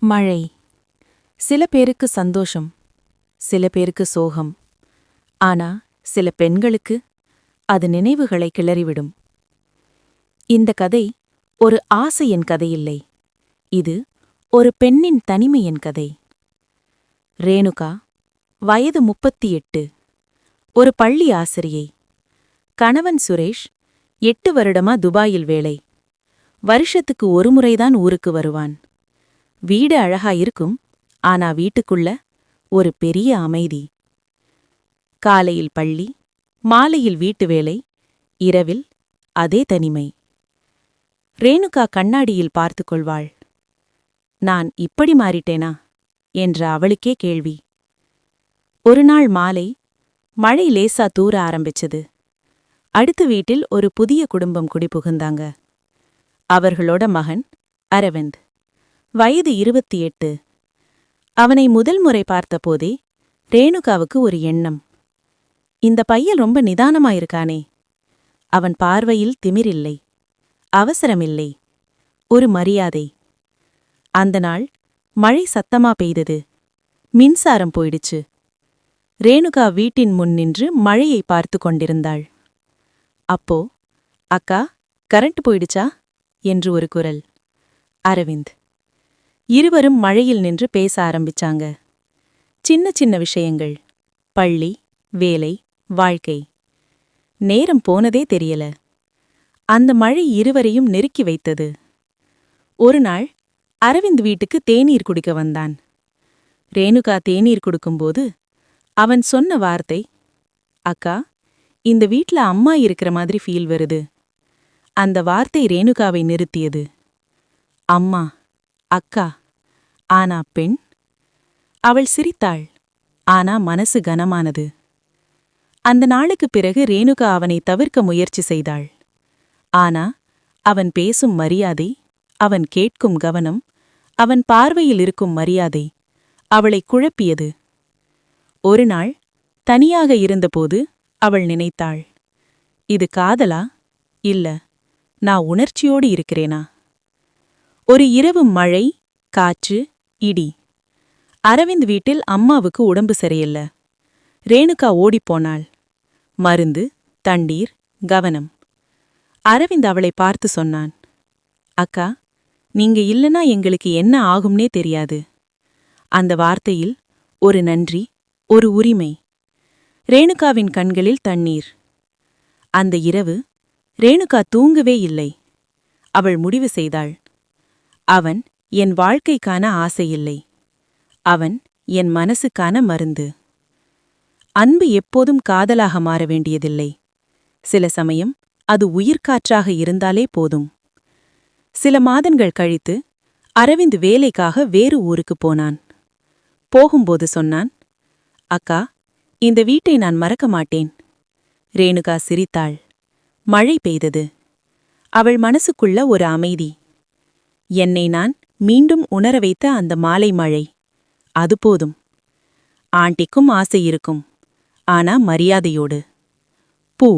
மழை. சில பேருக்கு சந்தோஷம், சில பேருக்கு சோகம். ஆனா சில பெண்களுக்கு அது நினைவுகளை கிளறிவிடும். இந்த கதை ஒரு ஆசையின் கதையில்லை. இது ஒரு பெண்ணின் தனிமையின் கதை. ரேணுகா, வயது 38, ஒரு பள்ளி ஆசிரியை. கணவன் சுரேஷ் 8 வருடமா துபாயில் வேலை. வருஷத்துக்கு ஒரு முறைதான் ஊருக்கு வருவான். வீடு அழகா இருக்கும், ஆனா வீட்டுக்குள்ள ஒரு பெரிய அமைதி. காலையில் பள்ளி, மாலையில் வீட்டு வேலை, இரவில் அதே தனிமை. ரேணுகா கண்ணாடியில் பார்த்து கொள்வாள். நான் இப்படி மாறிட்டேனா என்ற அவளுக்கே கேள்வி. ஒரு நாள் மாலை மழை லேசா தூர ஆரம்பிச்சது. அடுத்த வீட்டில் ஒரு புதிய குடும்பம் குடிபுகுந்தாங்க. அவர்களோட மகன் அரவிந்த், வயது 28. அவனை முதல் முறை பார்த்தபோதே ரேணுகாவுக்கு ஒரு எண்ணம். இந்த பையன் ரொம்ப நிதானமாயிருக்கானே. அவன் பார்வையில் திமிரில்லை, அவசரமில்லை, ஒரு மரியாதை. அந்த நாள் மழை சத்தமா பெய்தது. மின்சாரம் போயிடுச்சு. ரேணுகா வீட்டின் முன் நின்று மழையை பார்த்து கொண்டிருந்தாள். அப்போ, அக்கா, கரண்ட் போயிடுச்சா என்று ஒரு குரல். அரவிந்த். இருவரும் மழையில் நின்று பேச ஆரம்பிச்சாங்க. சின்ன சின்ன விஷயங்கள், பள்ளி, வேலை, வாழ்க்கை. நேரம் போனதே தெரியல. அந்த மழை இருவரையும் நெருக்கி வைத்தது. ஒரு நாள் அரவிந்த் வீட்டுக்கு தேநீர் குடிக்க வந்தான். ரேணுகா தேநீர் குடுக்கும்போது அவன் சொன்ன வார்த்தை, அக்கா, இந்த வீட்ல அம்மா இருக்கிற மாதிரி ஃபீல் வருது. அந்த வார்த்தை ரேணுகாவை நிறுத்தியது. அம்மா, அக்கா, ஆனா பெண்? அவள் சிரித்தாள், ஆனா மனசு கனமானது. அந்த நாளுக்குப் பிறகு ரேணுகா அவனை தவிர்க்க முயற்சி செய்தாள். ஆனா அவன் பேசும் மரியாதை, அவன் கேட்கும் கவனம், அவன் பார்வையில் இருக்கும் மரியாதை அவளை குழப்பியது. ஒரு நாள் தனியாக இருந்தபோது அவள் நினைத்தாள், இது காதலா, இல்ல நான் உணர்ச்சியோடு இருக்கிறேனா? ஒரு இரவு மழை, காற்று, இடி. அரவிந்த் வீட்டில் அம்மாவுக்கு உடம்பு சரியில்ல. ரேணுகா ஓடிப்போனாள். மருந்து, தண்ணீர், கவனம். அரவிந்த் அவளை பார்த்து சொன்னான், அக்கா, நீங்க இல்லனா எங்களுக்கு என்ன ஆகும்னே தெரியாது. அந்த வார்த்தையில் ஒரு நன்றி, ஒரு உரிமை. ரேணுகாவின் கண்களில் தண்ணீர். அந்த இரவு ரேணுகா தூங்கவே இல்லை. அவள் முடிவு செய்தாள், அவன் என் வாழ்க்கைக்கான ஆசையில்லை, அவன் என் மனசுக்கான மருந்து. அன்பு எப்போதும் காதலாக மாற வேண்டியதில்லை. சில சமயம் அது உயிர்காற்றாக இருந்தாலே போதும். சில மாதங்கள் கழித்து அரவிந்த் வேலைக்காக வேறு ஊருக்குப் போனான். போகும்போது சொன்னான், அக்கா, இந்த வீட்டை நான் மறக்க மாட்டேன். ரேணுகா சிரித்தாள். மழை பெய்தது. அவள் மனசுக்குள்ள ஒரு அமைதி. என்னை நான் மீண்டும் உணர வைத்த அந்த மாலை மழை, அது போதும். ஆண்டிக்கும் ஆசை இருக்கும், ஆனா மரியாதையோடு. பூ.